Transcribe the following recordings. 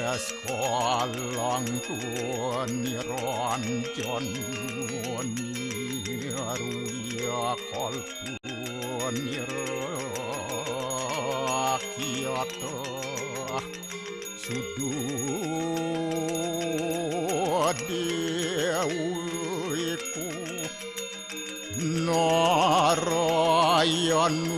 Sekolah niranjan niruya kalpun nirakyata sudut dewiku Narayanu.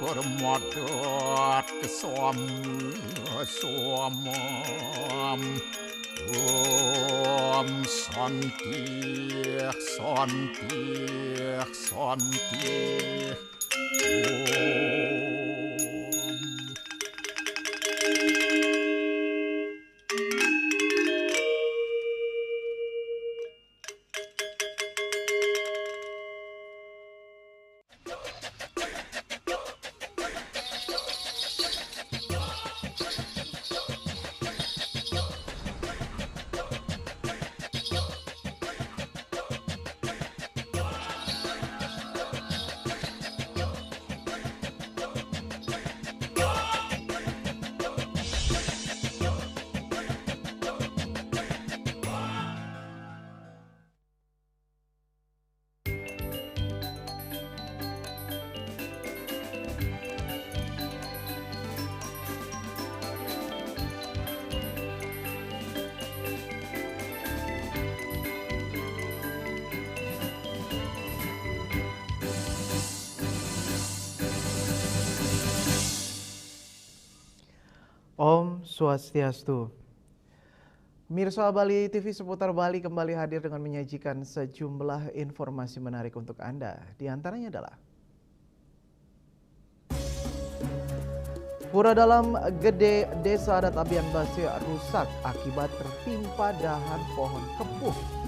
Permadat kesamam Om Santi Santi Santi Om. Om Swastiastu. Mirsa Bali TV seputar Bali kembali hadir dengan menyajikan sejumlah informasi menarik untuk Anda. Di antaranya adalah Pura Dalam Gede Desa Adat Abian Base rusak akibat tertimpa dahan pohon kepuh.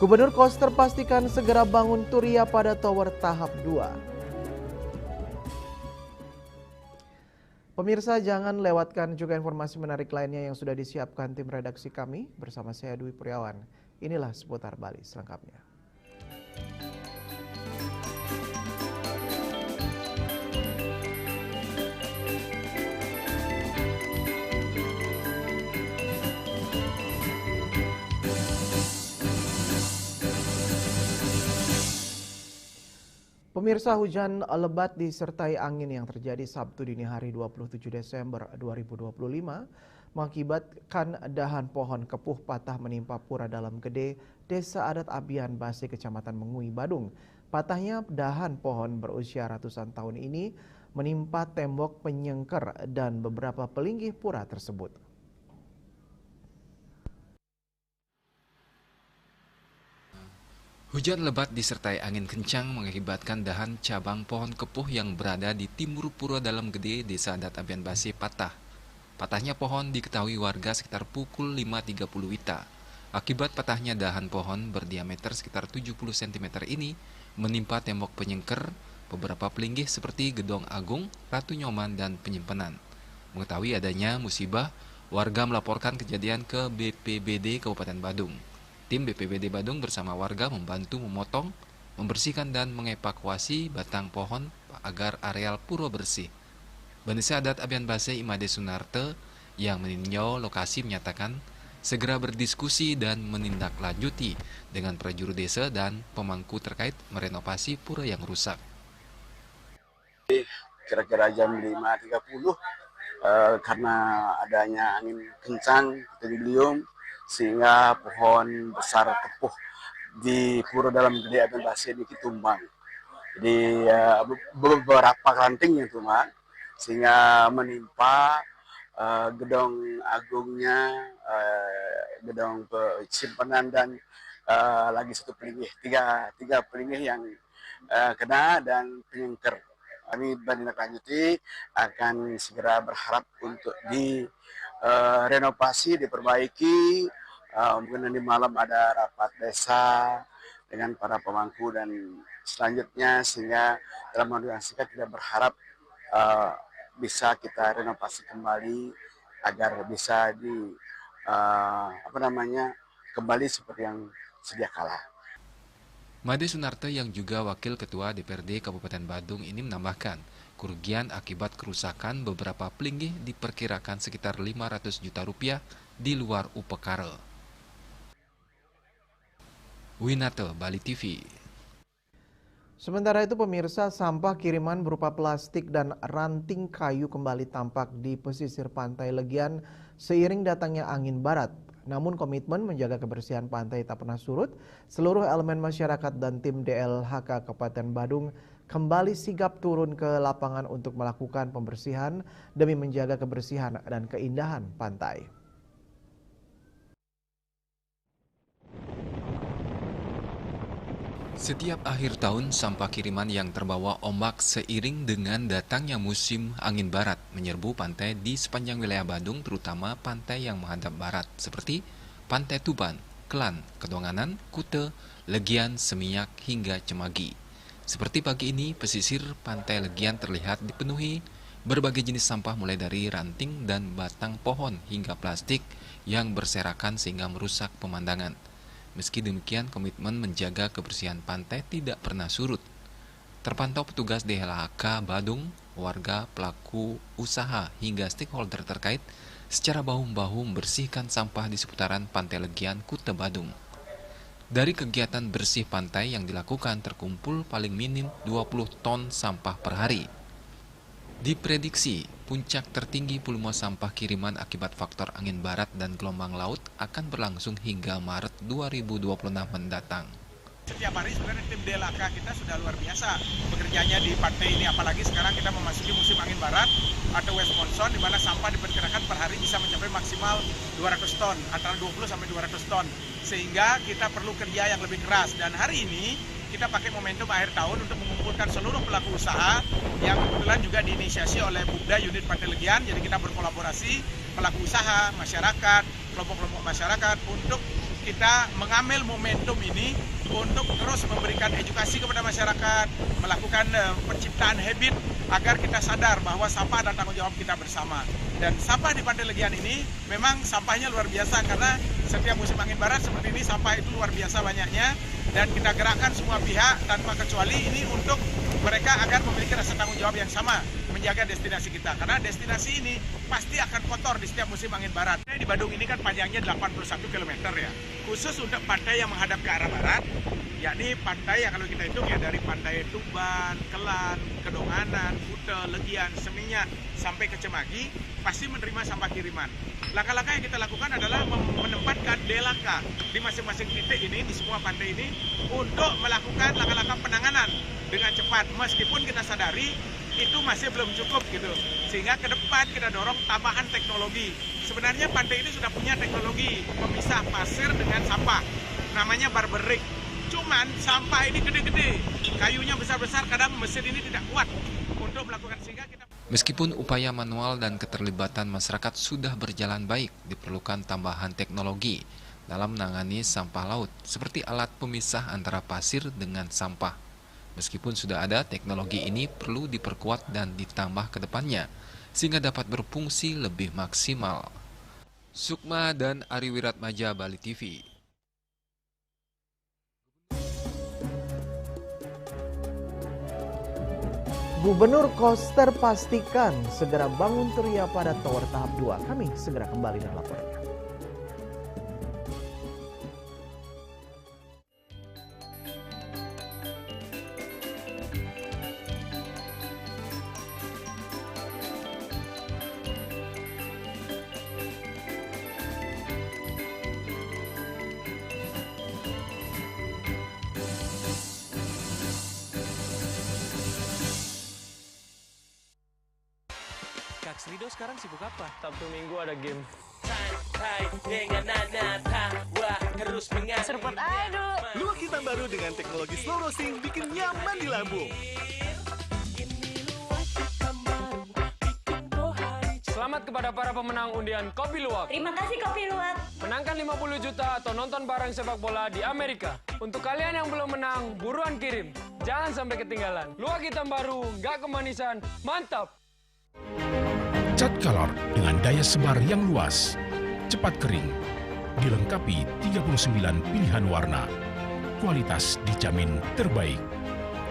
Gubernur Koster pastikan segera bangun Turia pada tower tahap 2. Pemirsa, jangan lewatkan juga informasi menarik lainnya yang sudah disiapkan tim redaksi kami bersama saya Dwi Priawan. Inilah seputar Bali selengkapnya. Pemirsa, hujan lebat disertai angin yang terjadi Sabtu dini hari 27 Desember 2025 mengakibatkan dahan pohon kepuh patah menimpa Pura Dalam Gede, Desa Adat Abian Base, Kecamatan Mengui, Badung. Patahnya dahan pohon berusia ratusan tahun ini menimpa tembok penyengker dan beberapa pelinggih pura tersebut. Hujan lebat disertai angin kencang mengakibatkan dahan cabang pohon kepuh yang berada di timur Pura Dalam Gede, Desa Adat Abian Base patah. Patahnya pohon diketahui warga sekitar pukul 5.30 WITA. Akibat patahnya dahan pohon berdiameter sekitar 70 cm ini menimpa tembok penyengker, beberapa pelinggih seperti Gedong Agung, Ratu Nyoman, dan penyimpanan. Mengetahui adanya musibah, warga melaporkan kejadian ke BPBD Kabupaten Badung. Tim BPBD Badung bersama warga membantu memotong, membersihkan dan mengevakuasi batang pohon agar areal pura bersih. Bandesa Adat Abian Base Imade Sunarte yang meninjau lokasi menyatakan segera berdiskusi dan menindaklanjuti dengan prajurut desa dan pemangku terkait merenovasi pura yang rusak. Kira-kira jam 5.30 karena adanya angin kencang dari beliung sehingga pohon besar kepuh di Pura Dalam Gede Abian Base ini tumbang. Jadi beberapa rantingnya tumbang sehingga menimpa gedong agungnya, gedong simpanan dan lagi satu pelinggih, tiga pelinggih yang kena dan penyengker. Kami bertindak akan segera berharap untuk direnovasi, diperbaiki. Mungkin nanti malam ada rapat desa dengan para pemangku dan selanjutnya sehingga dalam waktu yang singkat kita berharap bisa kita renovasi kembali agar bisa kembali seperti yang sedia kala. Made Sunarte yang juga Wakil Ketua DPRD Kabupaten Badung ini menambahkan, kerugian akibat kerusakan beberapa pelinggih diperkirakan sekitar 500 juta rupiah di luar upekare. Winate, Bali TV. Sementara itu pemirsa, sampah kiriman berupa plastik dan ranting kayu kembali tampak di pesisir pantai Legian seiring datangnya angin barat. Namun komitmen menjaga kebersihan pantai tak pernah surut. Seluruh elemen masyarakat dan tim DLHK Kabupaten Badung kembali sigap turun ke lapangan untuk melakukan pembersihan demi menjaga kebersihan dan keindahan pantai. Setiap akhir tahun, sampah kiriman yang terbawa ombak seiring dengan datangnya musim angin barat menyerbu pantai di sepanjang wilayah Badung, terutama pantai yang menghadap barat, seperti Pantai Tuban, Kelan, Kedonganan, Kute, Legian, Seminyak, hingga Cemagi. Seperti pagi ini, pesisir pantai Legian terlihat dipenuhi berbagai jenis sampah mulai dari ranting dan batang pohon hingga plastik yang berserakan sehingga merusak pemandangan. Meski demikian, komitmen menjaga kebersihan pantai tidak pernah surut. Terpantau petugas DLHK Badung, warga, pelaku usaha, hingga stakeholder terkait secara bahu-membahu membersihkan sampah di seputaran Pantai Legian, Kute Badung. Dari kegiatan bersih pantai yang dilakukan terkumpul paling minim 20 ton sampah per hari. Diprediksi, puncak tertinggi volume sampah kiriman akibat faktor angin barat dan gelombang laut akan berlangsung hingga Maret 2026 mendatang. Setiap hari sebenarnya tim DLHK kita sudah luar biasa bekerjanya di pantai ini, apalagi sekarang kita memasuki musim angin barat atau west monsoon, di mana sampah diperkirakan per hari bisa mencapai maksimal 200 ton, antara 20 sampai 200 ton, sehingga kita perlu kerja yang lebih keras. Dan hari ini kita pakai momentum akhir tahun untuk mengumpulkan seluruh pelaku usaha yang kebetulan juga diinisiasi oleh Bupda unit Pantai Legian. Jadi kita berkolaborasi pelaku usaha, masyarakat, kelompok-kelompok masyarakat untuk kita mengambil momentum ini untuk terus memberikan edukasi kepada masyarakat, melakukan penciptaan habit agar kita sadar bahwa sampah adalah tanggung jawab kita bersama. Dan sampah di Pantai Legian ini memang sampahnya luar biasa karena setiap musim angin barat seperti ini sampah itu luar biasa banyaknya, dan kita gerakkan semua pihak tanpa kecuali ini untuk mereka agar memiliki rasa tanggung jawab yang sama menjaga destinasi kita, karena destinasi ini pasti akan kotor di setiap musim angin barat. Di Badung ini kan panjangnya 81 km ya, khusus untuk pantai yang menghadap ke arah barat, yakni pantai yang kalau kita hitung ya dari pantai Tuban, Kelan, Kedonganan, Kute, Legian, Seminyak sampai ke Cemagi pasti menerima sampah kiriman. Langkah-langkah yang kita lakukan adalah menempatkan DLK di masing-masing titik ini, di semua pantai ini, untuk melakukan langkah-langkah penanganan dengan cepat. Meskipun kita sadari itu masih belum cukup gitu. Sehingga ke depan kita dorong tambahan teknologi. Sebenarnya pantai ini sudah punya teknologi pemisah pasir dengan sampah. Namanya barberik. Cuman sampah ini gede-gede. Kayunya besar-besar, kadang mesin ini tidak kuat untuk melakukan, sehingga kita... Meskipun upaya manual dan keterlibatan masyarakat sudah berjalan baik, diperlukan tambahan teknologi dalam menangani sampah laut, seperti alat pemisah antara pasir dengan sampah. Meskipun sudah ada, teknologi ini perlu diperkuat dan ditambah ke depannya, sehingga dapat berfungsi lebih maksimal. Sukma dan Ari Wiratmaja, Bali TV. Gubernur Koster pastikan segera bangun Turia pada Tower tahap 2. Kami segera kembali dengan laporannya. Kak Slido sekarang sibuk apa? Sabtu Minggu ada game. Santai dengan Nana tawa terus mengalir. Serpot aduh. Luwak hitam baru dengan teknologi slow roasting bikin nyaman di lambung. Selamat kepada para pemenang undian Kopi Luwak. Terima kasih Kopi Luwak. Menangkan 50 juta atau nonton bareng sepak bola di Amerika. Untuk kalian yang belum menang, buruan kirim. Jangan sampai ketinggalan. Luwak hitam baru, nggak kemanisan, mantap. Cat Color dengan daya sebar yang luas, cepat kering, dilengkapi 39 pilihan warna. Kualitas dijamin terbaik.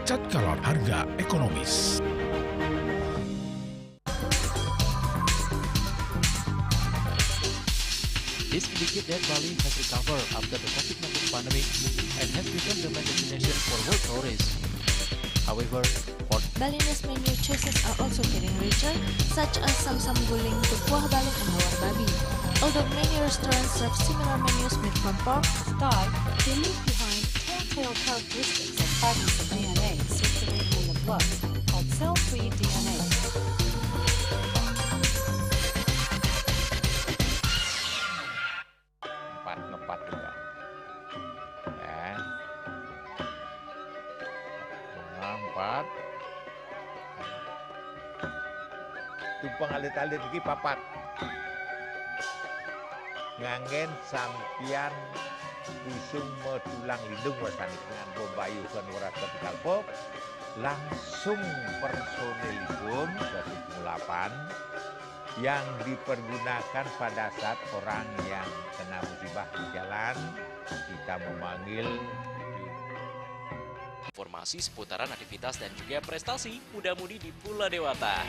Cat Color harga ekonomis. This indicates that Bali has recovered after the COVID-19 pandemic and has become the main destination for world tourists. However, Balinese menu choices are also getting richer, such as Samsam Guling to Kuah Balung and Hawar Babi. Although many restaurants serve similar menus made from pork, Sky, they leave behind telltale characteristics of fragments of DNA circulating in the blood, called cell-free DNA. Ngepat juga. Ya. Empat. Tumpang alit-alit lagi papat. Ngangen sampian usung tulang lindung wasani dengan Bombayu kan waras kapital pop. Langsung personelipun 108 yang dipergunakan pada saat orang yang kena musibah di jalan, kita memanggil. Informasi seputaran aktivitas dan juga prestasi muda-mudi di Pulau Dewata.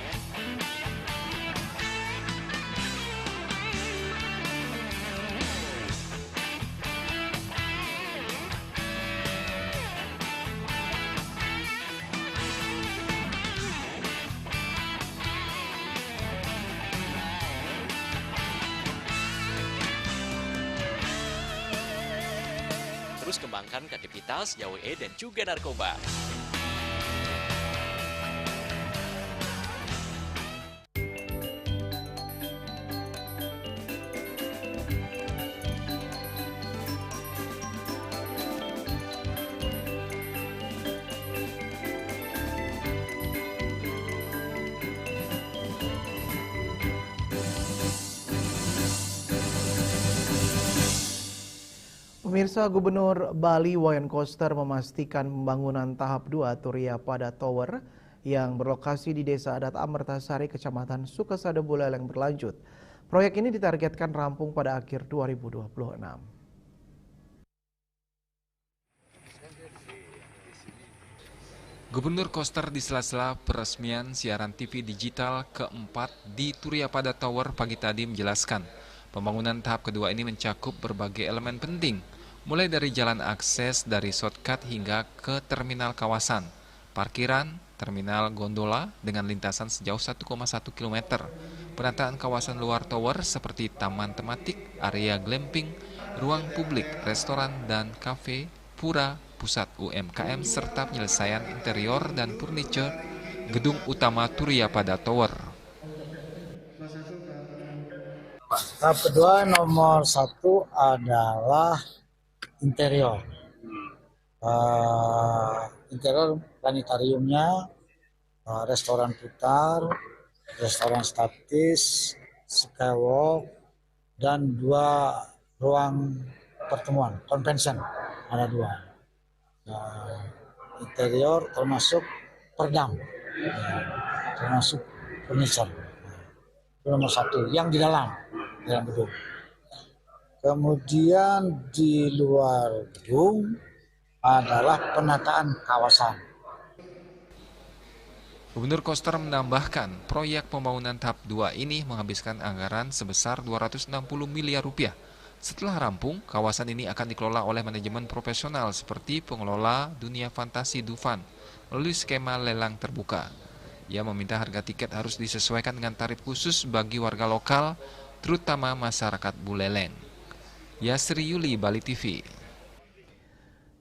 Terus kembangkan kreativitas, YWE dan juga narkoba. Pemirsa, Gubernur Bali Wayan Koster memastikan pembangunan tahap 2 Turia Pada Tower yang berlokasi di Desa Adat Amertasari, Kecamatan Sukasada Buleleng berlanjut. Proyek ini ditargetkan rampung pada akhir 2026. Gubernur Koster di sela-sela peresmian siaran TV digital keempat di Turia Pada Tower pagi tadi menjelaskan, pembangunan tahap kedua ini mencakup berbagai elemen penting mulai dari jalan akses dari shortcut hingga ke terminal kawasan, parkiran, terminal gondola dengan lintasan sejauh 1,1 km, penataan kawasan luar tower seperti taman tematik, area glamping, ruang publik, restoran dan kafe, pura, pusat UMKM, serta penyelesaian interior dan furniture gedung utama Turiyapada Tower. Tahap kedua nomor 1 adalah interior. Interior planetariumnya, restoran putar, restoran statis, skywalk, dan 2 ruang pertemuan, convention, ada 2. Interior termasuk perdam, termasuk furniture. Itu nomor 1, yang di dalam gedung. Kemudian di luar gedung adalah penataan kawasan. Gubernur Koster menambahkan, proyek pembangunan tahap 2 ini menghabiskan anggaran sebesar 260 miliar rupiah. Setelah rampung, kawasan ini akan dikelola oleh manajemen profesional seperti pengelola dunia fantasi Dufan melalui skema lelang terbuka. Ia meminta harga tiket harus disesuaikan dengan tarif khusus bagi warga lokal, terutama masyarakat Buleleng. Yasri Yuli, Bali TV.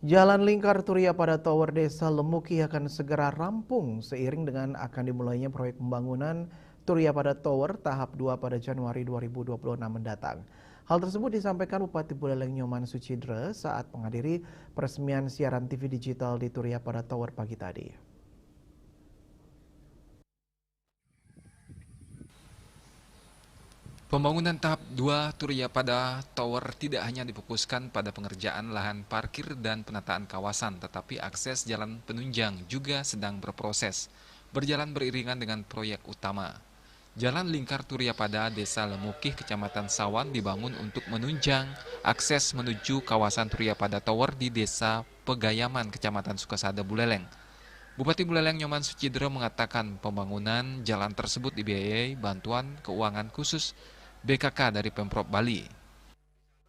Jalan lingkar Turiyapada Tower Desa Lemuki akan segera rampung seiring dengan akan dimulainya proyek pembangunan Turiyapada Tower tahap 2 pada Januari 2026 mendatang. Hal tersebut disampaikan Bupati Buleleng Nyoman Sucidre saat menghadiri peresmian siaran TV digital di Turiyapada Tower pagi tadi. Pembangunan tahap 2 Turiyapada Tower tidak hanya difokuskan pada pengerjaan lahan parkir dan penataan kawasan, tetapi akses jalan penunjang juga sedang berproses, berjalan beriringan dengan proyek utama. Jalan lingkar Turiyapada Desa Lemukih, Kecamatan Sawan dibangun untuk menunjang akses menuju kawasan Turiyapada Tower di Desa Pegayaman, Kecamatan Sukasada, Buleleng. Bupati Buleleng Nyoman Sucidre mengatakan pembangunan jalan tersebut dibiayai bantuan keuangan khusus BKK dari Pemprov Bali.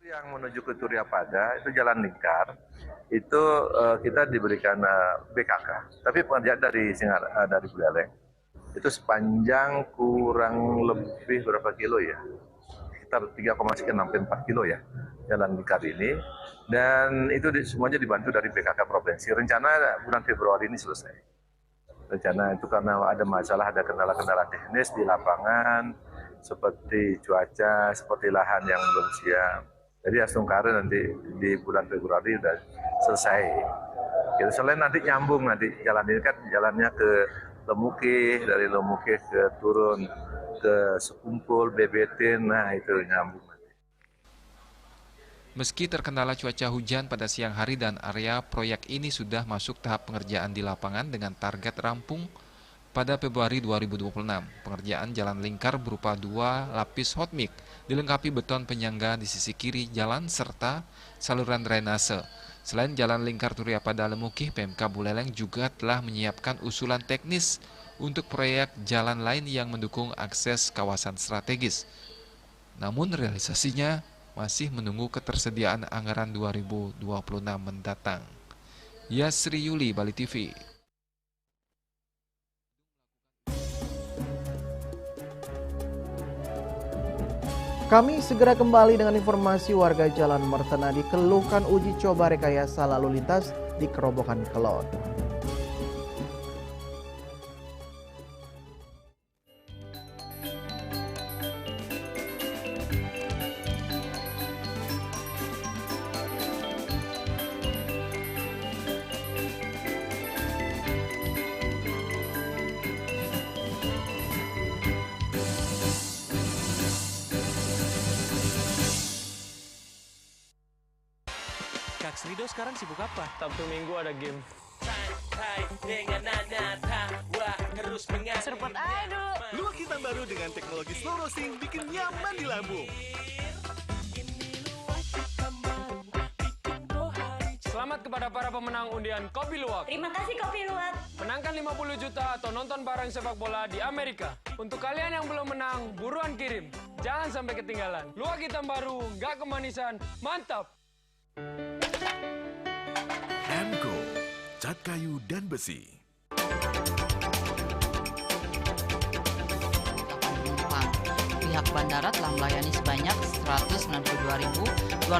Yang menuju ke Turiyapada itu jalan lingkar, itu kita diberikan BKK. Tapi pengerjaan dari Buleleng itu sepanjang kurang lebih berapa kilo ya? Sekitar 3,4 kilo ya jalan lingkar ini. Dan itu semuanya dibantu dari BKK Provinsi. Rencana bulan Februari ini selesai. Rencana itu karena ada masalah, ada kendala-kendala teknis di lapangan, seperti cuaca, seperti lahan yang belum siap. Jadi Astungkare nanti di bulan Februari sudah selesai. Gitu. Selain nanti nyambung, nanti jalan ini kan jalannya ke Lemukih, dari Lemukih ke turun ke Sekumpul, Bebetin, nah itu nyambung. Meski terkendala cuaca hujan pada siang hari dan area proyek ini sudah masuk tahap pengerjaan di lapangan dengan target rampung pada Februari 2026, pengerjaan jalan lingkar berupa 2 lapis hot mix, dilengkapi beton penyangga di sisi kiri jalan serta saluran drainase. Selain jalan lingkar Turiyapada Lemukih, PMK Buleleng juga telah menyiapkan usulan teknis untuk proyek jalan lain yang mendukung akses kawasan strategis. Namun realisasinya masih menunggu ketersediaan anggaran 2026 mendatang. Yasri Yuli, Bali TV. Kami segera kembali dengan informasi warga Jalan Mertena dikeluhkan uji coba rekayasa lalu lintas di Kerobokan Kelon. Kak Srido sekarang sibuk apa? Sabtu Minggu ada game. Serpet aduh. Luwak hitam baru dengan teknologi slow roasting bikin nyaman di lambung. Selamat kepada para pemenang undian Kopi Luwak. Terima kasih Kopi Luwak. Menangkan 50 juta atau nonton bareng sepak bola di Amerika. Untuk kalian yang belum menang, buruan kirim. Jangan sampai ketinggalan. Luwak hitam baru, nggak kemanisan, mantap. Cat kayu dan besi. Pihak bandara telah melayani sebanyak 192.284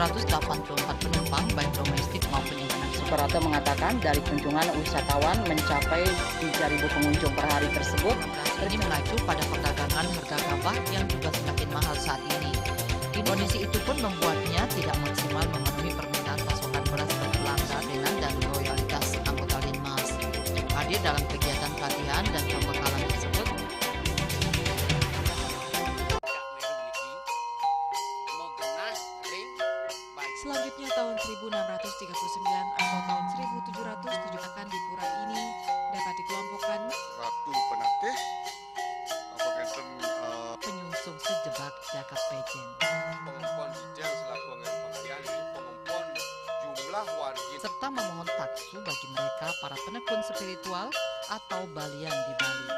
penumpang baik domestik maupun internasional. Suprapto mengatakan dari kunjungan wisatawan mencapai 3.000 pengunjung per hari tersebut. Ini mengacu pada perdagangan harga gabah yang juga semakin mahal saat ini. Kondisi itu pun membuatnya tidak maksimal memenuhi permintaan pasokan beras berkelangkaan dan loyalitas anggota Linmas. Hadir dalam kegiatan pelatihan dan pembekalan tersebut, selanjutnya tahun 1639 atau tahun 1707 akan di pura ini dapat dikelompokkan Ratu Penatih, penyusup sejebak Jakab Pejen. Pengumpul detail selaku pengalian pengumpul jumlah warga serta memohon taksu bagi mereka para penekun spiritual atau balian di Bali.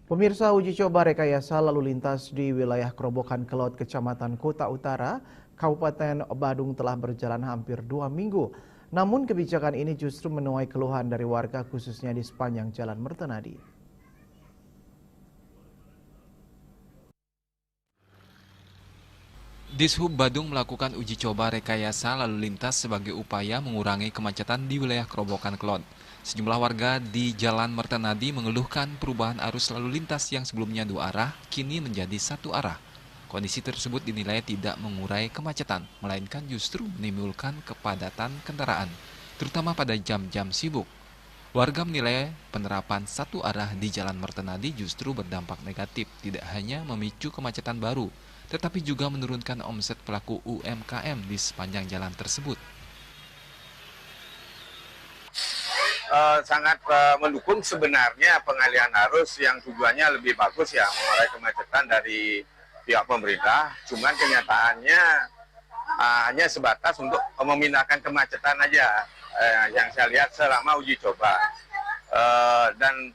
Pemirsa, uji coba rekayasa lalu lintas di wilayah Kerobokan Kelot, Kecamatan Kota Utara, Kabupaten Badung telah berjalan hampir 2 minggu. Namun kebijakan ini justru menuai keluhan dari warga khususnya di sepanjang Jalan Mertenadi. Dishub Badung melakukan uji coba rekayasa lalu lintas sebagai upaya mengurangi kemacetan di wilayah Kerobokan Kelot. Sejumlah warga di Jalan Mertenadi mengeluhkan perubahan arus lalu lintas yang sebelumnya 2 arah, kini menjadi 1 arah. Kondisi tersebut dinilai tidak mengurai kemacetan, melainkan justru menimbulkan kepadatan kendaraan, terutama pada jam-jam sibuk. Warga menilai penerapan 1 arah di Jalan Mertenadi justru berdampak negatif, tidak hanya memicu kemacetan baru, tetapi juga menurunkan omset pelaku UMKM di sepanjang jalan tersebut. Sangat mendukung sebenarnya pengalihan arus yang tujuannya lebih bagus ya, mengurai kemacetan dari pihak pemerintah. Cuman kenyataannya hanya sebatas untuk memindahkan kemacetan aja yang saya lihat selama uji coba. Dan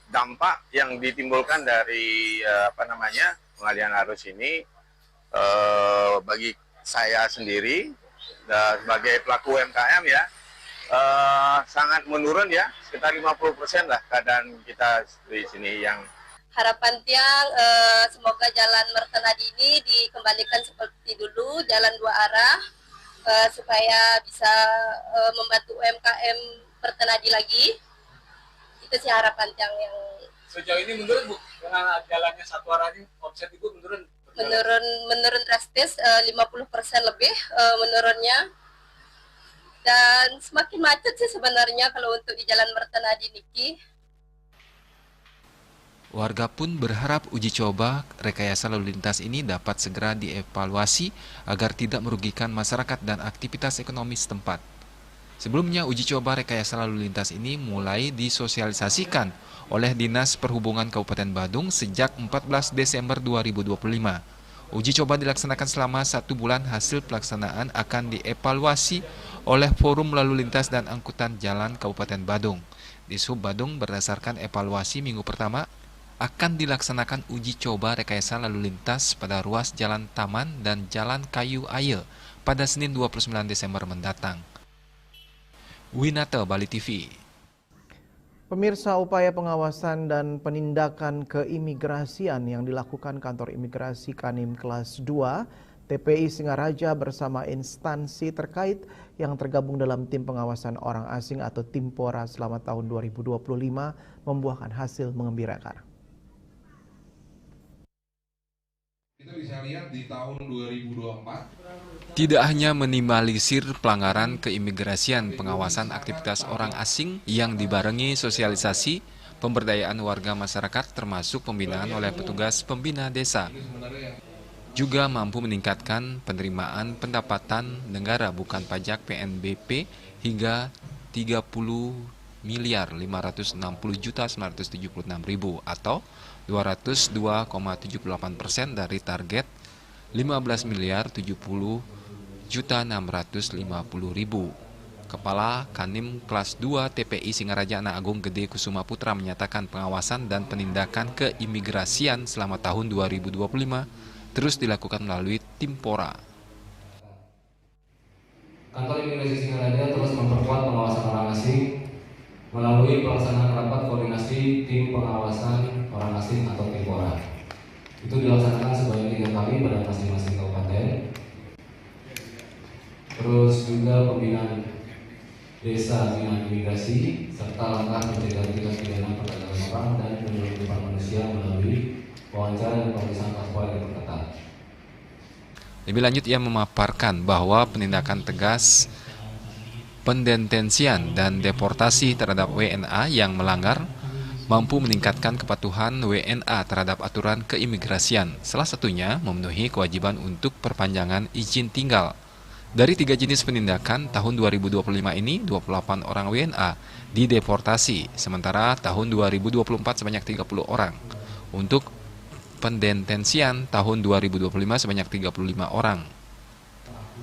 dampak yang ditimbulkan dari pengalihan arus ini bagi saya sendiri sebagai pelaku UMKM ya, sangat menurun ya, sekitar 50% lah keadaan kita di sini. Yang harapan tiang semoga Jalan Mertenadi ini dikembalikan seperti dulu, jalan 2 arah, supaya bisa membantu UMKM Mertenadi lagi. Itu sih harapan tiang yang sejauh ini menurun, Bu, dengan jalannya 1 arah ini omset Ibu menurun drastis, 50% lebih menurunnya. Dan semakin macet sih sebenarnya kalau untuk di Jalan Mertenadi niki. Warga pun berharap uji coba rekayasa lalu lintas ini dapat segera dievaluasi agar tidak merugikan masyarakat dan aktivitas ekonomi setempat. Sebelumnya uji coba rekayasa lalu lintas ini mulai disosialisasikan oleh Dinas Perhubungan Kabupaten Badung sejak 14 Desember 2025. Uji coba dilaksanakan selama 1 bulan, hasil pelaksanaan akan dievaluasi oleh Forum Lalu Lintas dan Angkutan Jalan Kabupaten Badung. Dishub Badung berdasarkan evaluasi minggu pertama akan dilaksanakan uji coba rekayasa lalu lintas pada ruas Jalan Taman dan Jalan Kayu Aye pada Senin 29 Desember mendatang. Winata, Bali TV. Pemirsa, upaya pengawasan dan penindakan keimigrasian yang dilakukan Kantor Imigrasi Kanim Kelas 2 TPI Singaraja bersama instansi terkait yang tergabung dalam tim pengawasan orang asing atau Timpora selama tahun 2025 membuahkan hasil mengembirakan. Kita bisa lihat di tahun 2024. Tidak hanya minimalisir pelanggaran keimigrasian, pengawasan aktivitas orang asing yang dibarengi sosialisasi, pemberdayaan warga masyarakat termasuk pembinaan oleh petugas pembina desa juga mampu meningkatkan penerimaan pendapatan negara bukan pajak PNBP hingga 30.560.976.000 atau 202,78% dari target 15.070.650.000. Kepala Kandim Kelas 2 TPI Singaraja Anak Agung Gede Kusuma Putra menyatakan pengawasan dan penindakan keimigrasian selama tahun 2025 terus dilakukan melalui Timpora. Kantor Imigrasi Singaraja terus memperkuat pengawasan orang asing melalui pelaksanaan rapat koordinasi tim pengawasan orang asing atau Timpora. Itu dilaksanakan sebanyak 3 kali pada masing-masing kabupaten. Terus juga pembinaan desa binaan imigrasi serta langkah pencegahan tindak pidana perdagangan orang dan penyelundupan manusia melalui wawancara dan pemeriksaan paspor yang diperketat. Lebih lanjut, ia memaparkan bahwa penindakan tegas, pendetensian dan deportasi terhadap WNA yang melanggar mampu meningkatkan kepatuhan WNA terhadap aturan keimigrasian, salah satunya memenuhi kewajiban untuk perpanjangan izin tinggal. Dari 3 jenis penindakan, tahun 2025 ini 28 orang WNA dideportasi, sementara tahun 2024 sebanyak 30 orang. Untuk pendetensian tahun 2025 sebanyak 35 orang.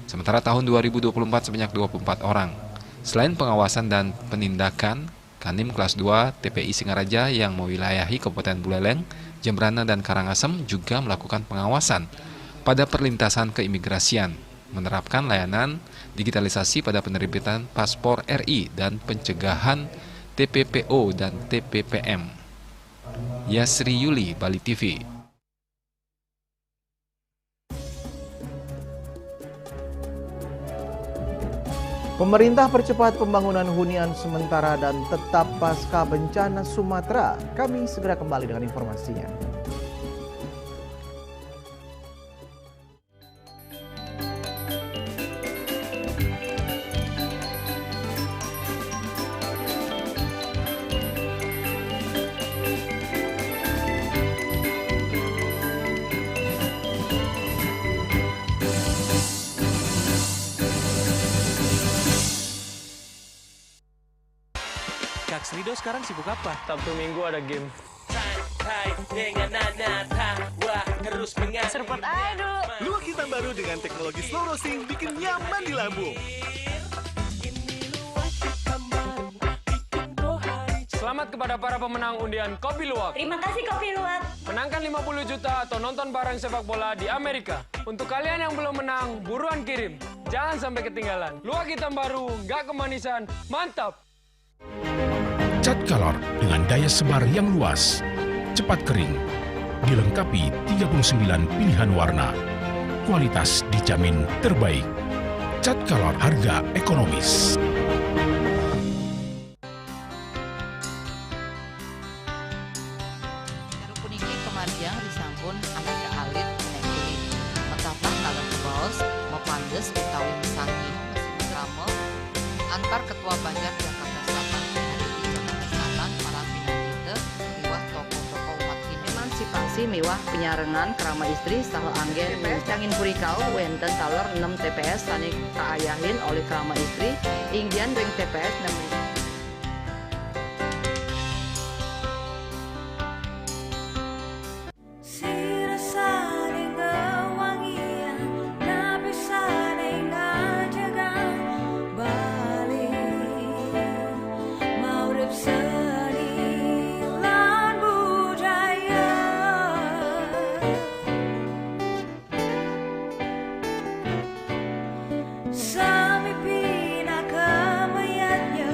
Sementara tahun 2024 sebanyak 24 orang. Selain pengawasan dan penindakan, Kandim Kelas 2 TPI Singaraja yang mewilayahi Kabupaten Buleleng, Jembrana dan Karangasem juga melakukan pengawasan pada perlintasan keimigrasian, menerapkan layanan digitalisasi pada penerbitan paspor RI dan pencegahan TPPO dan TPPM. Yasri Yuli, Bali TV. Pemerintah percepat pembangunan hunian sementara dan tetap pasca bencana Sumatera. Kami segera kembali dengan informasinya. Kak Srido sekarang sibuk apa? Sabtu Minggu ada game. Seruput aja dulu. Luwak hitam baru dengan teknologi slow roasting bikin nyaman di lambung. Selamat kepada para pemenang undian Kopi Luwak. Terima kasih Kopi Luwak. Menangkan 50 juta atau nonton bareng sepak bola di Amerika. Untuk kalian yang belum menang, buruan kirim. Jangan sampai ketinggalan. Luwak hitam baru, nggak kemanisan, mantap. Cat color dengan daya sebar yang luas, cepat kering, dilengkapi 39 pilihan warna. Kualitas dijamin terbaik. Cat color harga ekonomis. Puniki kemarjang disampun angkat ke alit menek kulit. Metapang kalau kebaos, mepandes utawi mesangi, mesin ramel, antar ketua Banjar Jakarta Selatan hari di Jakarta Selatan para pinanite miwah tokoh-tokoh umat ini. Emansipasi miwah penyarengan kerama istri saha anggen cangin purikau wenten taler 6 TPS sani kaayahin oleh kerama istri inggian ring TPS 6. Sami pina kamayatnya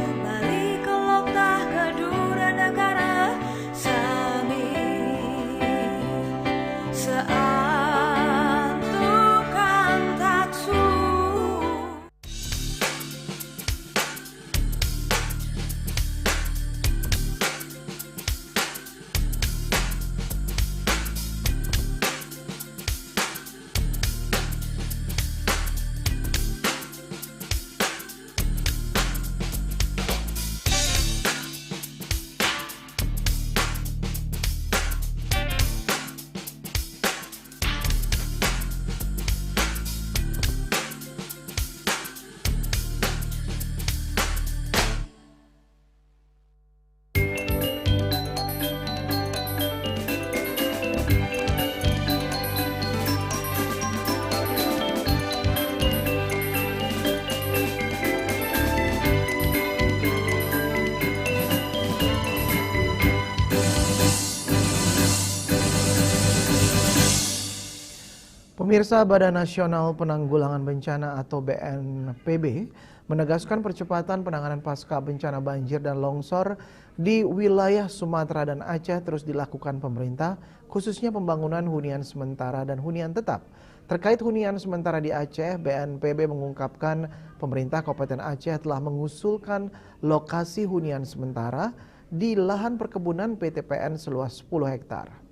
Pemirsa, Badan Nasional Penanggulangan Bencana atau BNPB menegaskan percepatan penanganan pasca bencana banjir dan longsor di wilayah Sumatera dan Aceh terus dilakukan pemerintah, khususnya pembangunan hunian sementara dan hunian tetap. Terkait hunian sementara di Aceh, BNPB mengungkapkan pemerintah Kabupaten Aceh telah mengusulkan lokasi hunian sementara di lahan perkebunan PTPN seluas 10 hektar.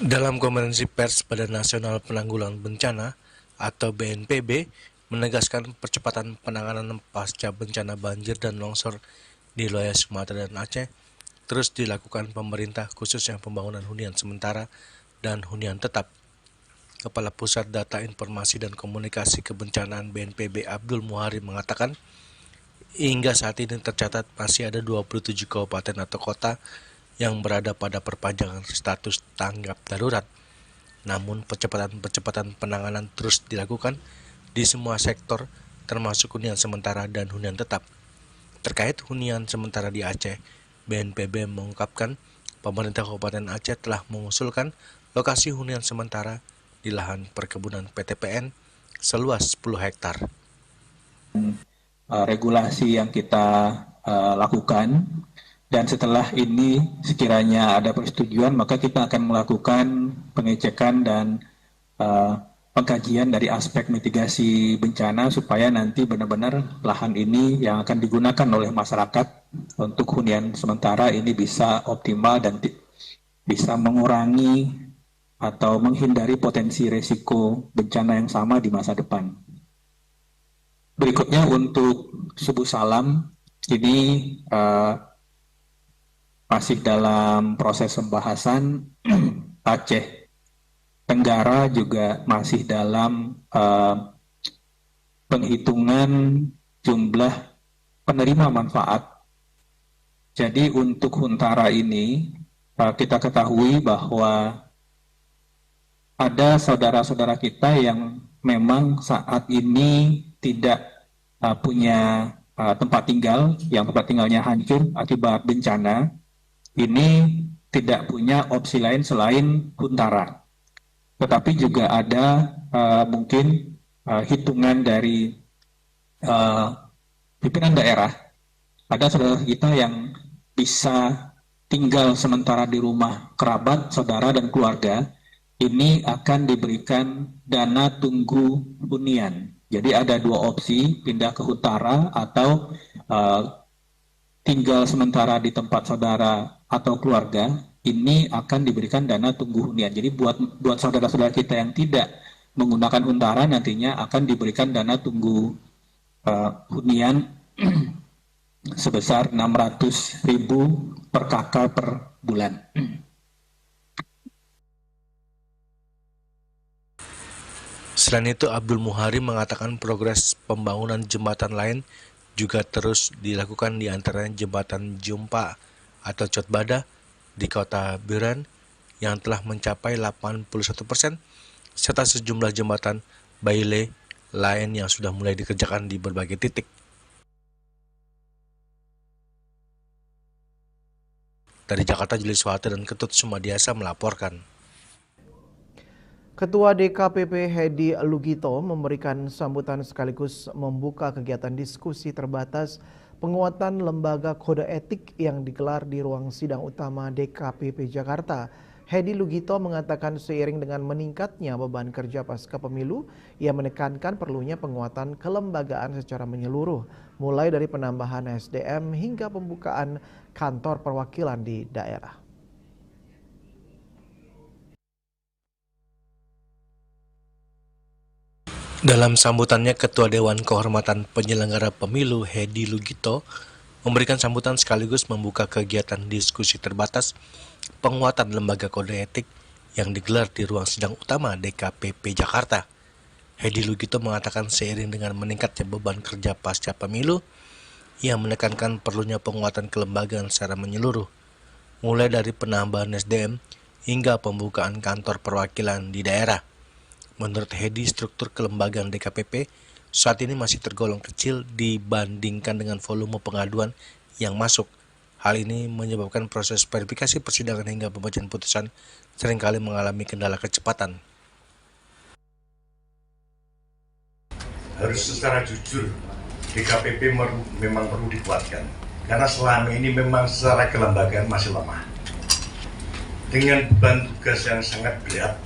Dalam konferensi pers, Badan Nasional Penanggulangan Bencana atau BNPB menegaskan percepatan penanganan pasca bencana banjir dan longsor di wilayah Sumatera dan Aceh terus dilakukan pemerintah, khususnya pembangunan hunian sementara dan hunian tetap. Kepala Pusat Data Informasi dan Komunikasi Kebencanaan BNPB Abdul Muhari mengatakan, hingga saat ini tercatat masih ada 27 kabupaten atau kota yang berada pada perpanjangan status tanggap darurat. Namun percepatan penanganan terus dilakukan di semua sektor termasuk hunian sementara dan hunian tetap. Terkait hunian sementara di Aceh, BNPB mengungkapkan pemerintah Kabupaten Aceh telah mengusulkan lokasi hunian sementara di lahan perkebunan PTPN seluas 10 hektar. Regulasi yang kita lakukan, dan setelah ini sekiranya ada persetujuan, maka kita akan melakukan pengecekan dan pengkajian dari aspek mitigasi bencana supaya nanti benar-benar lahan ini yang akan digunakan oleh masyarakat untuk hunian sementara ini bisa optimal dan bisa mengurangi atau menghindari potensi resiko bencana yang sama di masa depan. Berikutnya untuk Subuh Salam, ini masih dalam proses pembahasan. Aceh Tenggara juga masih dalam penghitungan jumlah penerima manfaat. Jadi untuk Huntara ini kita ketahui bahwa ada saudara-saudara kita yang memang saat ini tidak punya tempat tinggal, yang tempat tinggalnya hancur akibat bencana. Ini tidak punya opsi lain selain Huntara. Tetapi juga ada mungkin hitungan dari pimpinan daerah. Ada saudara kita yang bisa tinggal sementara di rumah kerabat, saudara, dan keluarga. Ini akan diberikan dana tunggu hunian. Jadi ada dua opsi, pindah ke Huntara atau tinggal sementara di tempat saudara atau keluarga, ini akan diberikan dana tunggu hunian. Jadi buat saudara-saudara kita yang tidak menggunakan Huntara nantinya akan diberikan dana tunggu hunian sebesar 600.000 per kakak per bulan. Selain itu, Abdul Muhari mengatakan progres pembangunan jembatan lain juga terus dilakukan, di antaranya jembatan Jumpa atau Cotbada di kota Biren yang telah mencapai 81%, serta sejumlah jembatan Baile lain yang sudah mulai dikerjakan di berbagai titik. Dari Jakarta, Juli Suwate dan Ketut Sumadiasa melaporkan. Ketua DKPP Hedi Lugito memberikan sambutan sekaligus membuka kegiatan diskusi terbatas penguatan lembaga kode etik yang digelar di ruang sidang utama DKPP Jakarta. Hedi Lugito mengatakan seiring dengan meningkatnya beban kerja pasca pemilu, ia menekankan perlunya penguatan kelembagaan secara menyeluruh, mulai dari penambahan SDM hingga pembukaan kantor perwakilan di daerah. Dalam sambutannya, Ketua Dewan Kehormatan Penyelenggara Pemilu Hedi Lugito memberikan sambutan sekaligus membuka kegiatan diskusi terbatas penguatan lembaga kode etik yang digelar di ruang sidang utama DKPP Jakarta. Hedi Lugito mengatakan seiring dengan meningkatnya beban kerja pasca pemilu, ia menekankan perlunya penguatan kelembagaan secara menyeluruh, mulai dari penambahan SDM hingga pembukaan kantor perwakilan di daerah. Menurut Hedi, struktur kelembagaan DKPP saat ini masih tergolong kecil dibandingkan dengan volume pengaduan yang masuk. Hal ini menyebabkan proses verifikasi persidangan hingga pembacaan putusan seringkali mengalami kendala kecepatan. Harus secara jujur, DKPP memang perlu dikuatkan. Karena selama ini memang secara kelembagaan masih lemah. Dengan beban tugas yang sangat berat,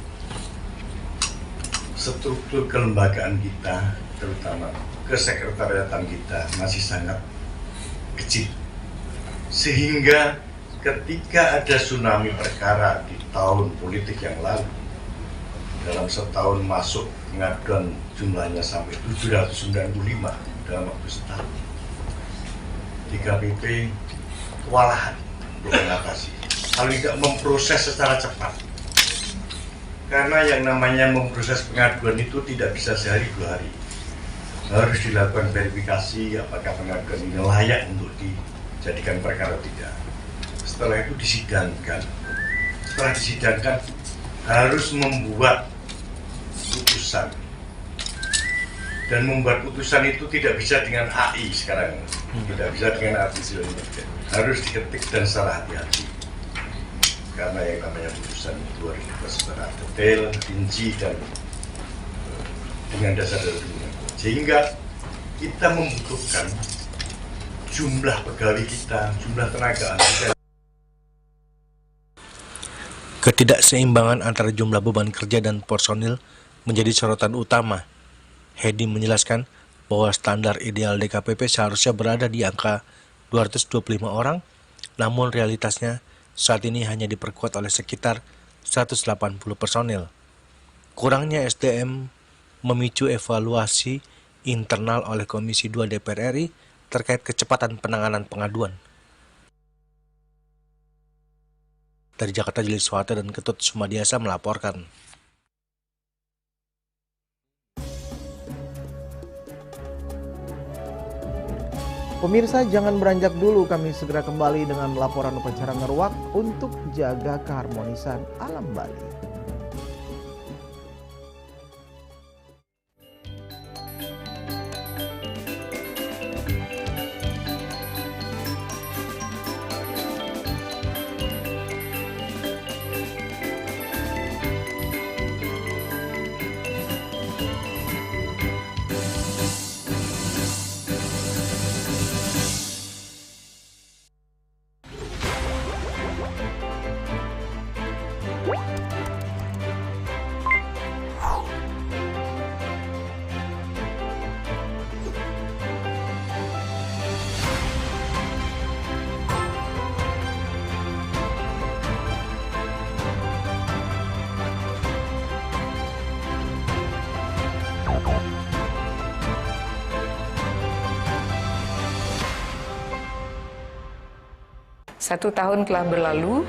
struktur kelembagaan kita, terutama kesekretariatan kita, masih sangat kecil. Sehingga ketika ada tsunami perkara di tahun politik yang lalu, dalam setahun masuk pengaduan jumlahnya sampai 795 dalam waktu setahun. DKPP kewalahan untuk mengatasi. Kalau tidak memproses secara cepat. Karena yang namanya memproses pengaduan itu tidak bisa sehari 2 hari. Harus dilakukan verifikasi apakah pengaduan ini layak untuk dijadikan perkara tidak. Setelah itu disidangkan. Setelah disidangkan harus membuat putusan. Dan membuat putusan itu tidak bisa dengan AI sekarang. Tidak bisa dengan artificial intelligence. Harus diketik dan secara hati-hati. Karena yang namanya putusan itu harus dibuat secara detail, rinci, dan dengan dasar ilmiah. Sehingga kita membutuhkan jumlah pegawai kita, jumlah tenaga kita. Ketidakseimbangan antara jumlah beban kerja dan personil menjadi sorotan utama. Hedi menjelaskan bahwa standar ideal DKPP seharusnya berada di angka 225 orang, namun realitasnya saat ini hanya diperkuat oleh sekitar 180 personil. Kurangnya SDM memicu evaluasi internal oleh Komisi 2 DPR RI terkait kecepatan penanganan pengaduan. Dari Jakarta, Jili Swata dan Ketut Sumadiasa melaporkan. Pemirsa, jangan beranjak dulu, kami segera kembali dengan laporan upacara ngeruak untuk jaga keharmonisan alam Bali. Satu tahun telah berlalu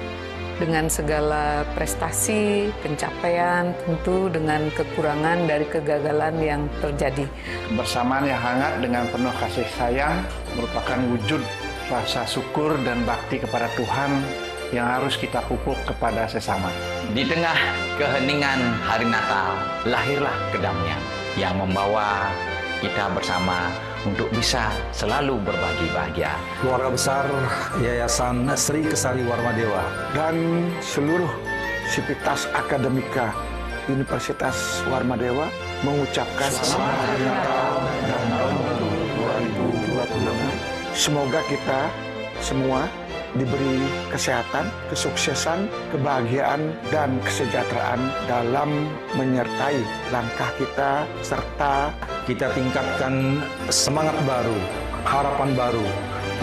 dengan segala prestasi, pencapaian, tentu dengan kekurangan dari kegagalan yang terjadi. Bersamaan yang hangat dengan penuh kasih sayang merupakan wujud rasa syukur dan bakti kepada Tuhan yang harus kita pupuk kepada sesama. Di tengah keheningan hari Natal, lahirlah kedamaian yang membawa kita bersama untuk bisa selalu berbagi bahagia. Keluarga besar Yayasan Sri Kesari Warmadewa dan seluruh sivitas akademika Universitas Warmadewa mengucapkan selamat hari Natal dan tahun baru 2025. Semoga kita semua diberi kesehatan, kesuksesan, kebahagiaan, dan kesejahteraan dalam menyertai langkah kita, serta kita tingkatkan semangat baru, harapan baru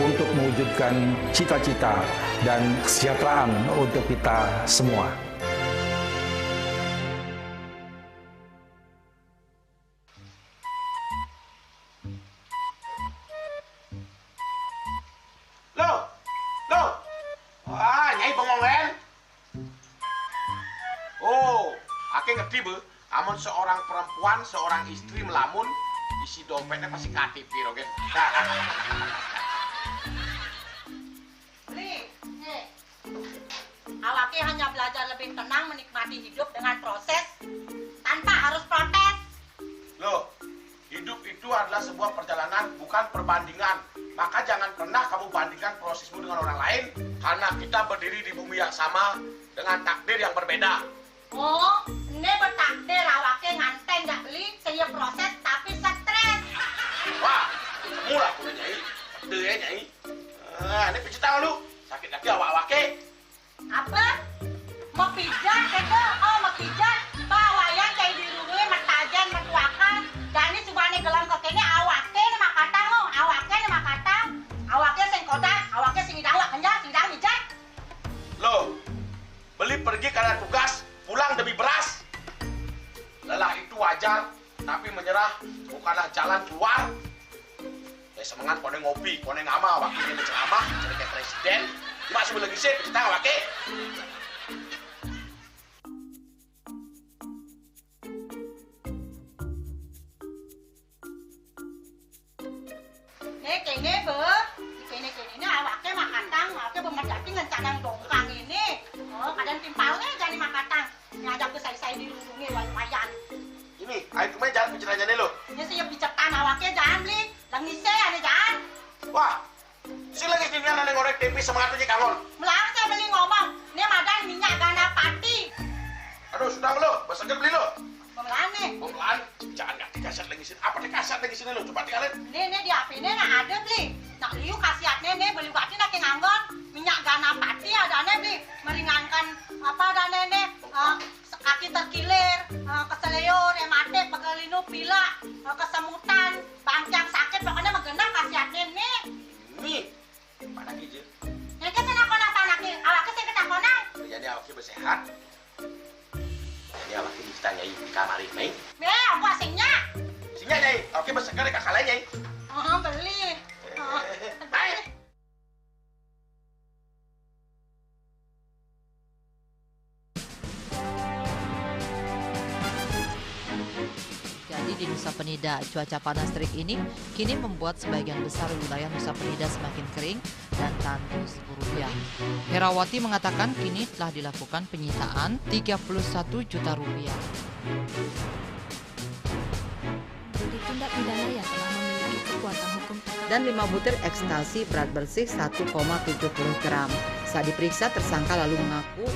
untuk mewujudkan cita-cita dan kesejahteraan untuk kita semua. Nyai bengong kan? Oh, ake ngerti be, amun seorang perempuan, seorang istri melamun, isi dompetnya pasti KTP, Rogen. Awake hanya belajar lebih tenang menikmati hidup dengan proses tanpa harus protes. Loh, hidup itu adalah sebuah perjalanan, bukan perbandingan. maka jangan pernah kamu bandingkan prosesmu dengan orang lain, karena kita berdiri di bumi yang sama dengan takdir yang berbeda. Oh, ini bertakdir awake nganten nggak beli, saya proses tapi stres. Wah, semula aku Nyai. Takdir ya Nyai. Ini pijit tangan lu. Sakit lagi awak-awake. Apa? Mau pijat kata? Oh, mau pijat. Bawayan kayak dirurui matajan matuakan. Dan ini subane gelam kekene awake nih makatang lo. Awake nih makatang. Awake sing kodak, awake sing idang wak kenjang, sing idang mijat. Loh, beli pergi karena tugas, pulang demi beras. Lelah itu wajar, tapi menyerah bukanlah jalan keluar. Semangat kone ngopi, kone ngama, wakilnya berceramah, jadi kayak presiden. Cuma sebelum lagi sih, kita wakil. Kene be, kene ini awake makatang, awake bermedati ngencanang dongkang ini. Oh, kadang timpalnya jadi makatang. Ngajak ke saya dirundungi wayan. Ini, ayo kemana jangan bicaranya nih lo. Ini saya bicarkan awake jangan beli. Langis saya ane jangan. Wah, si lagi sini ada ngorek tempe semangatnya kangon. Melang saya beli ngomong, ini madan minyak gana pati. Aduh, sudah lo, beseger beli lo. Pemelan nih. Pemelan, jangan nggak dikasat lagi sini. Apa dikasat lagi sini lo? Coba tinggalin. Ini di HP ini ada beli. Nak liu kasihatnya nih beli waktu nak nganggon minyak gana pati ada nih beli meringankan apa ada nih kaki terkilir, keseleyor, hematik, pegelinu, pilak, kesemutan, bangkang sakit, pokoknya mengenang kasihatnya nih. Nih, mana gitu? Ini kan saya nak anak nih, awaknya saya ketakonan. Jadi awaknya bersehat. Jadi awaknya kita nyai di kamar ini. Aku asingnya. Asingnya nyai, awaknya berseger di kakak lain nyai. Beli. Baik. Jadi di Nusa Penida, cuaca panas terik ini kini membuat sebagian besar wilayah Nusa Penida semakin kering dan tandus Rupiah. Herawati mengatakan kini telah dilakukan penyitaan 31 juta rupiah. Tindak pidana yang telah memiliki kekuatan hukum dan 5 butir ekstasi berat bersih 1,70 gram. Saat diperiksa, tersangka lalu mengaku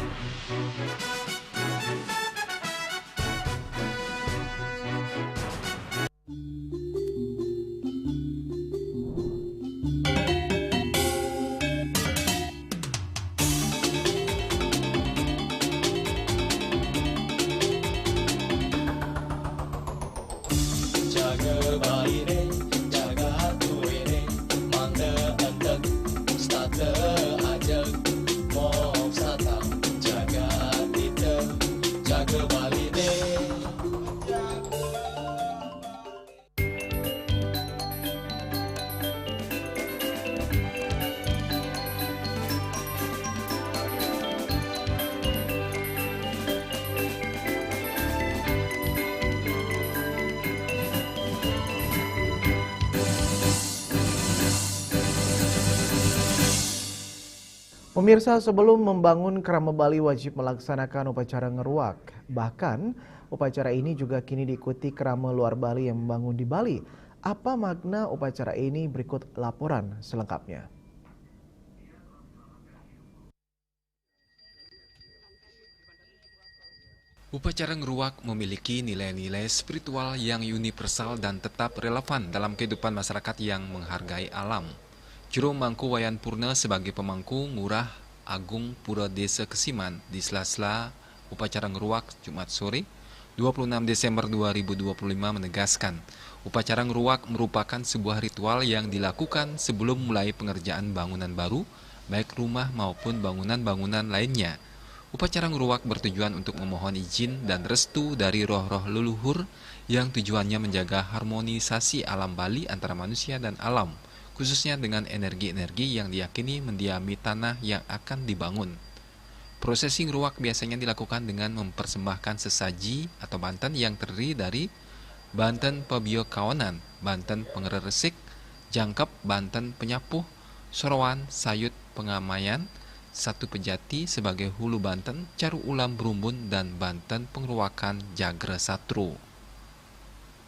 Pemirsa, sebelum membangun Kerama Bali wajib melaksanakan upacara ngeruak. Bahkan, upacara ini juga kini diikuti kerama luar Bali yang membangun di Bali. Apa makna upacara ini? Berikut laporan selengkapnya. Upacara ngeruak memiliki nilai-nilai spiritual yang universal dan tetap relevan dalam kehidupan masyarakat yang menghargai alam. Juru Mangku Wayan Purna sebagai pemangku Ngurah Agung Pura Desa Kesiman di sela-sela upacara ngeruak Jumat sore 26 Desember 2025 menegaskan, upacara ngeruak merupakan sebuah ritual yang dilakukan sebelum mulai pengerjaan bangunan baru, baik rumah maupun bangunan-bangunan lainnya. Upacara ngeruak bertujuan untuk memohon izin dan restu dari roh-roh leluhur yang tujuannya menjaga harmonisasi alam Bali antara manusia dan alam, khususnya dengan energi-energi yang diyakini mendiami tanah yang akan dibangun. Prosesi ngeruak biasanya dilakukan dengan mempersembahkan sesaji atau banten yang terdiri dari banten pebio kawanan, banten pengereresik, jangkep, banten penyapuh, sorowan, sayut pengamayan, satu pejati sebagai hulu banten, caru ulam berumbun, dan banten pengeruakan jagra satru.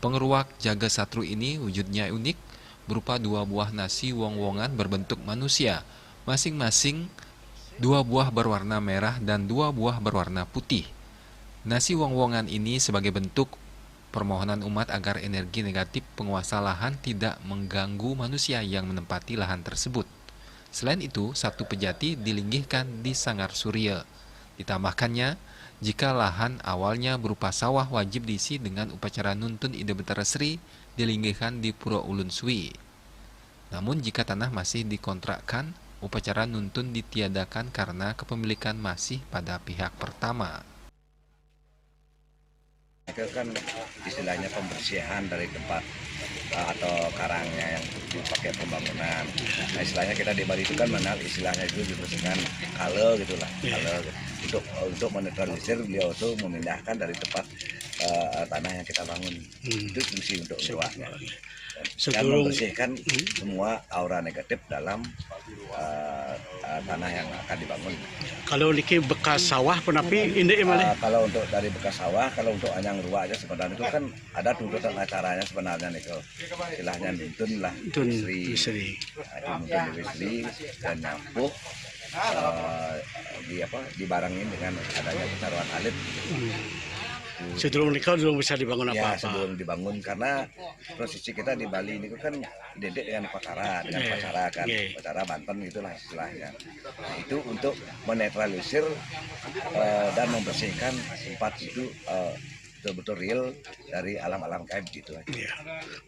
Pengeruak jaga satru ini wujudnya unik, berupa 2 buah nasi wong-wongan berbentuk manusia, masing-masing 2 buah berwarna merah dan 2 buah berwarna putih. Nasi wong-wongan ini sebagai bentuk permohonan umat agar energi negatif penguasa lahan tidak mengganggu manusia yang menempati lahan tersebut. Selain itu, 1 pejati dilinggihkan di Sanggar Surya. Ditambahkannya, jika lahan awalnya berupa sawah wajib diisi dengan upacara nuntun Ida Betara Sri dilinggihkan di Pura Ulun Sui. Namun jika tanah masih dikontrakkan, upacara nuntun ditiadakan karena kepemilikan masih pada pihak pertama. Itu kan istilahnya pembersihan dari tempat atau karangnya yang dipakai pembangunan. Nah, istilahnya kita di Bali itu kan mengenal istilahnya itu dibersihkan kale gitulah, kale untuk menetralisir beliau itu memindahkan dari tempat tanah yang kita bangun. Itu fungsi untuk doanya. Dan membersihkan semua aura negatif dalam tanah yang akan dibangun. Kalau niki bekas sawah penapi ini kalau untuk dari bekas sawah, kalau untuk anyang ruah aja sebenarnya itu kan ada tuntutan acaranya sebenarnya nih, istilahnya nuntun lah, istri, nuntun istri dan nyampuk dibarengin dengan adanya pertaruhan alit. Sebelum nikah belum bisa dibangun apa-apa. Ya, sebelum dibangun karena posisi kita di Bali ini kan identik dengan upacara, kan, upacara Banten itulah istilahnya. Nah, itu untuk menetralisir dan membersihkan tempat itu betul-betul real dari alam-alam gaib gitu aja. Ya.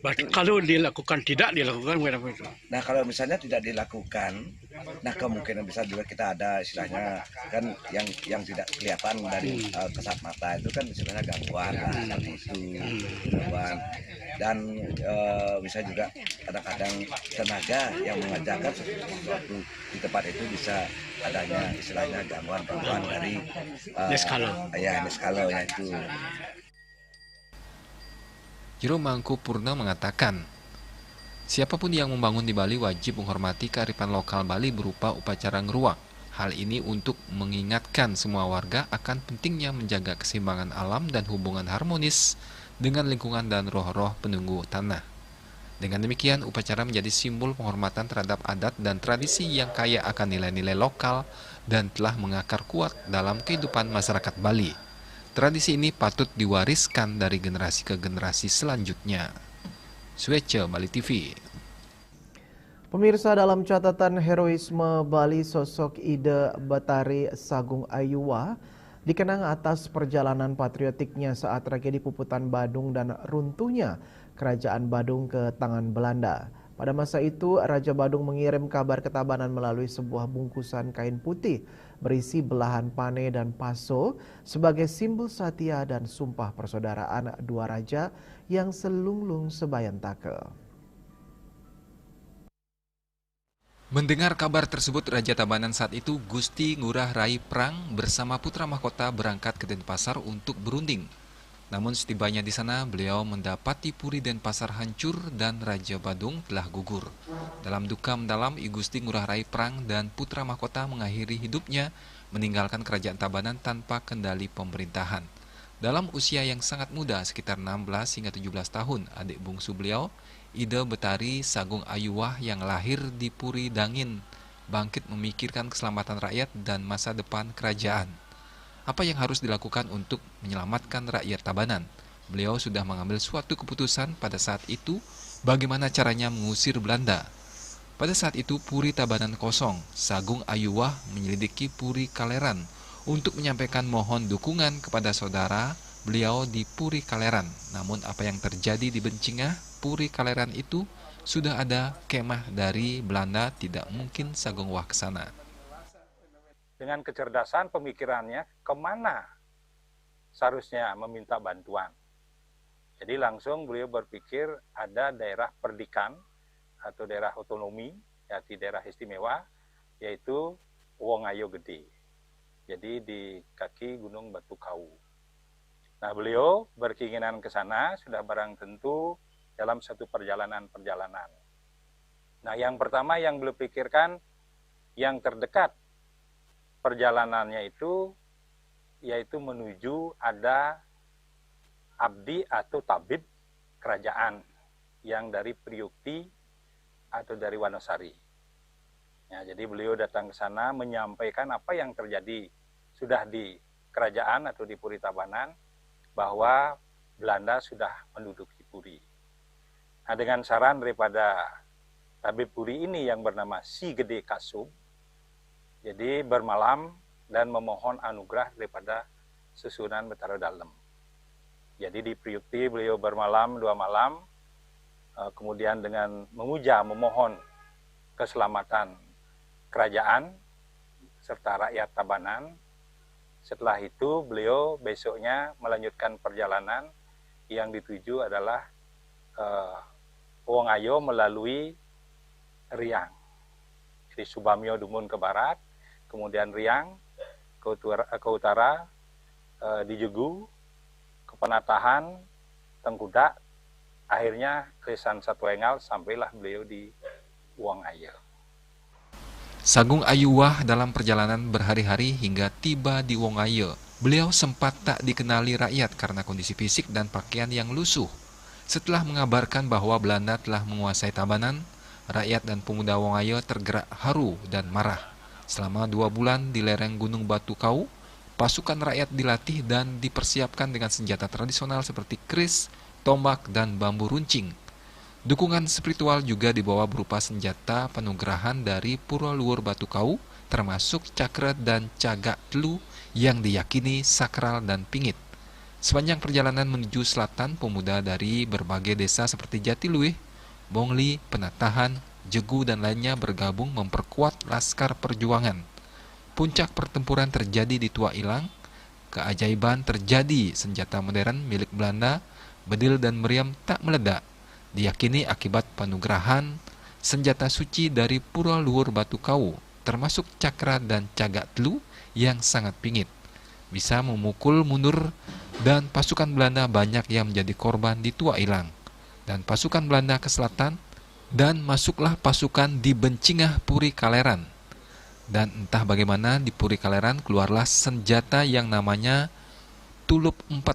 Berarti kalau tidak dilakukan kenapa itu? Nah, kalau misalnya tidak dilakukan, nah kemungkinan besar juga kita ada istilahnya kan yang tidak kelihatan dari kesat mata itu kan istilahnya gangguan seperti itu, gangguan dan bisa juga kadang-kadang tenaga yang mengajarkan sesuatu di tempat itu bisa adanya istilahnya gangguan dari neskalo. Ya, neskalo ya itu. Jero Mangkupurna mengatakan, siapapun yang membangun di Bali wajib menghormati kearifan lokal Bali berupa upacara ngeruak. Hal ini untuk mengingatkan semua warga akan pentingnya menjaga keseimbangan alam dan hubungan harmonis dengan lingkungan dan roh-roh penunggu tanah. Dengan demikian, upacara menjadi simbol penghormatan terhadap adat dan tradisi yang kaya akan nilai-nilai lokal dan telah mengakar kuat dalam kehidupan masyarakat Bali. Tradisi ini patut diwariskan dari generasi ke generasi selanjutnya. Swece Bali TV. Pemirsa, dalam catatan heroisme Bali, sosok Ida Betari Sagung Ayuwa dikenang atas perjalanan patriotiknya saat tragedi Puputan Badung dan runtuhnya Kerajaan Badung ke tangan Belanda. Pada masa itu, Raja Badung mengirim kabar ketabanan melalui sebuah bungkusan kain putih berisi belahan pane dan paso sebagai simbol satya dan sumpah persaudaraan dua raja yang selunglung sebayantake. Mendengar kabar tersebut, Raja Tabanan saat itu Gusti Ngurah Rai Prang bersama putra mahkota berangkat ke Denpasar untuk berunding. Namun setibanya di sana, beliau mendapati Puri Denpasar hancur dan Raja Badung telah gugur. Dalam duka mendalam, I Gusti Ngurah Rai Prang dan putra mahkota mengakhiri hidupnya, meninggalkan Kerajaan Tabanan tanpa kendali pemerintahan. Dalam usia yang sangat muda, sekitar 16 hingga 17 tahun, adik bungsu beliau, Ida Betari Sagung Ayuwa yang lahir di Puri Dangin, bangkit memikirkan keselamatan rakyat dan masa depan kerajaan. Apa yang harus dilakukan untuk menyelamatkan rakyat Tabanan? Beliau sudah mengambil suatu keputusan pada saat itu bagaimana caranya mengusir Belanda. Pada saat itu Puri Tabanan kosong. Sagung Ayuwa menyelidiki Puri Kaleran untuk menyampaikan mohon dukungan kepada saudara beliau di Puri Kaleran. Namun apa yang terjadi di Bencingah, Puri Kaleran itu sudah ada kemah dari Belanda, tidak mungkin Sagung Wah ke sana. Dengan kecerdasan pemikirannya, kemana seharusnya meminta bantuan. Jadi langsung beliau berpikir ada daerah perdikan atau daerah otonomi, yaitu daerah istimewa, yaitu Wongayo Gede. Jadi di kaki Gunung Batu Kawu. Nah, beliau berkeinginan ke sana sudah barang tentu dalam satu perjalanan-perjalanan. Nah, yang pertama yang beliau pikirkan, yang terdekat perjalanannya itu yaitu menuju ada abdi atau tabib kerajaan yang dari Priukti atau dari Wonosari. Ya, jadi beliau datang ke sana menyampaikan apa yang terjadi sudah di kerajaan atau di Puri Tabanan, bahwa Belanda sudah menduduki Puri. Nah, dengan saran daripada tabib Puri ini yang bernama Si Gede Kasub, jadi bermalam dan memohon anugerah daripada Susunan Betara Dalem. Jadi di Priukti beliau bermalam 2 malam, kemudian dengan memuja, memohon keselamatan kerajaan serta rakyat Tabanan. Setelah itu beliau besoknya melanjutkan perjalanan yang dituju adalah Wongayo melalui Riang. Jadi Subamyo Dumun ke barat, kemudian Riang ke utara, di Jegu, ke Penatahan, Tengkudak, akhirnya ke San Satuengal, sampailah beliau di Wongayo. Sagung Ayuwah dalam perjalanan berhari-hari hingga tiba di Wongayo. Beliau sempat tak dikenali rakyat karena kondisi fisik dan pakaian yang lusuh. Setelah mengabarkan bahwa Belanda telah menguasai Tabanan, rakyat dan pemuda Wongayo tergerak haru dan marah. Selama 2 bulan di lereng Gunung Batu Kau, pasukan rakyat dilatih dan dipersiapkan dengan senjata tradisional seperti keris, tombak, dan bambu runcing. Dukungan spiritual juga dibawa berupa senjata penugerahan dari Pura Luhur Batu Kau, termasuk cakra dan cagak telu yang diyakini sakral dan pingit. Sepanjang perjalanan menuju selatan, pemuda dari berbagai desa seperti Jatiluih, Bongli, Penatahan, Jegu, dan lainnya bergabung memperkuat laskar perjuangan. Puncak pertempuran terjadi di Tua Ilang. Keajaiban terjadi, senjata modern milik Belanda, bedil dan meriam tak meledak. Diyakini akibat penugerahan senjata suci dari Pura Luhur Batu Kau, termasuk cakra dan cagak telu yang sangat pingit, bisa memukul mundur, dan pasukan Belanda banyak yang menjadi korban di Tua Ilang. Dan pasukan Belanda ke selatan, dan masuklah pasukan di Bencingah Puri Kaleran. Dan entah bagaimana di Puri Kaleran keluarlah senjata yang namanya Tulup 4,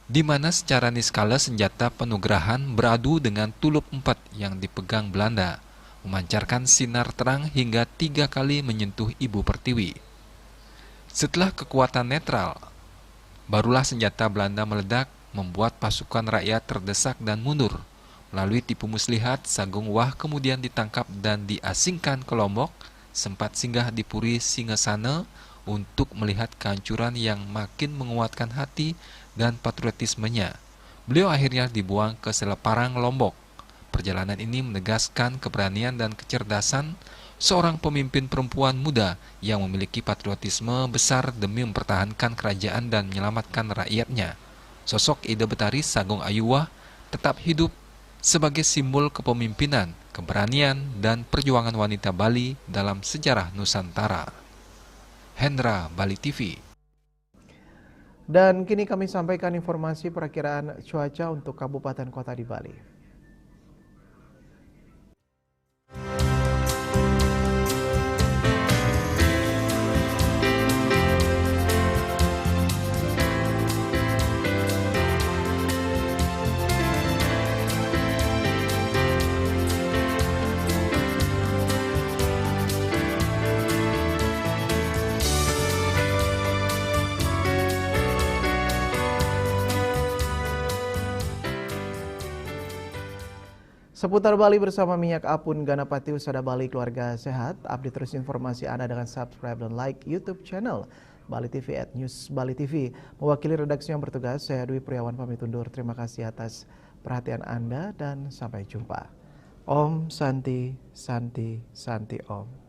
di mana secara niskala senjata penugerahan beradu dengan Tulup 4 yang dipegang Belanda, memancarkan sinar terang hingga 3 kali menyentuh Ibu Pertiwi. Setelah kekuatan netral, barulah senjata Belanda meledak, membuat pasukan rakyat terdesak dan mundur. Melalui tipu muslihat, Sagung Wah kemudian ditangkap dan diasingkan ke Lombok, sempat singgah di Puri Singasana untuk melihat kehancuran yang makin menguatkan hati dan patriotismenya. Beliau akhirnya dibuang ke Seleparang, Lombok. Perjalanan ini menegaskan keberanian dan kecerdasan seorang pemimpin perempuan muda yang memiliki patriotisme besar demi mempertahankan kerajaan dan menyelamatkan rakyatnya. Sosok Ida Betari Sagung Ayuwah tetap hidup sebagai simbol kepemimpinan, keberanian, dan perjuangan wanita Bali dalam sejarah Nusantara. Hendra, Bali TV. Dan kini kami sampaikan informasi perakiraan cuaca untuk kabupaten kota di Bali. Seputar Bali bersama Minyak Apun Ganapati Usada Bali, keluarga sehat. Update terus informasi Anda dengan subscribe dan like YouTube channel Bali TV @News Bali TV. Mewakili redaksi yang bertugas, saya Dwi Priawan pamit undur. Terima kasih atas perhatian Anda dan sampai jumpa. Om Santi Santi Santi Om.